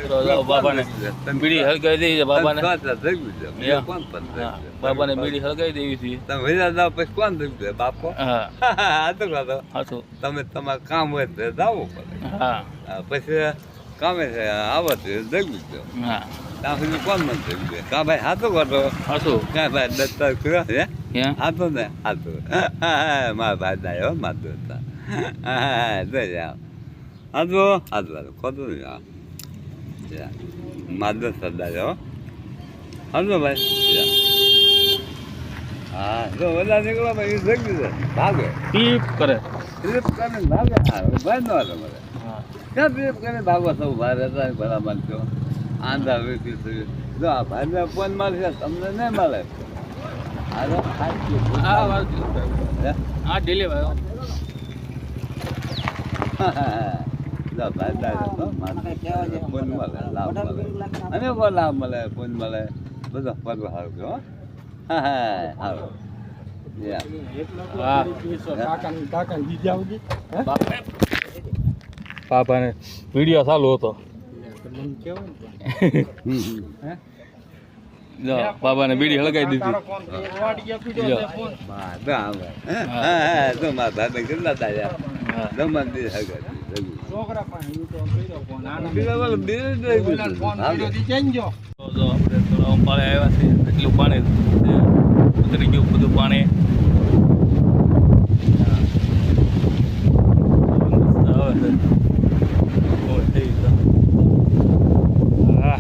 બાબાને બીડી હળગાવી દેવી છે બાબાને બાબાને બીડી હળગાવી દેવી છે તમે પછી કોણ થયું બાપો હા હતું તમે તમારું કામ હોય તો જવું પડે હા પછી કામે છે આવત જગવું છે હા ત્યાં સુધી કોણ મન થયું છે કા ભાઈ હાથો કરતો હતું કાંઈ ભાઈ દત્તા કર્યો હે ક્યાં હાથો ને હાથો મારા ભાઈ દાયો માથો હતા જઈ જાઓ હાથો હાથ વાળો ખોટું નહીં માધવ સરદાર હાલો ભાઈ હા જો બધા નીકળો ભાઈ જગ્યું છે ભાગે ટીપ કરે ટ્રીપ કરીને ભાગે ભાઈ ન હાલે મને ક્યાં ટ્રીપ કરીને ભાગો સૌ ભારે હતા ભલા માનજો આંધા વેચી થયું જો આ ભાઈને ફોન મારશે તમને નહીં મળે હાલો હા ડિલે ભાઈ ફોન મળે લાભ મળે અને બહુ લાભ મળે ફોન મળે બધો પર્વ સારું કે હો હા હા સારું બાપાને વિડીયો ચાલુ હતો જો બાબાને બીડી હળગાવી દીધી આપણે તળાવ પાળે આવ્યા છે એટલું પાણી ઉતરી ગયું બધું પાણી હા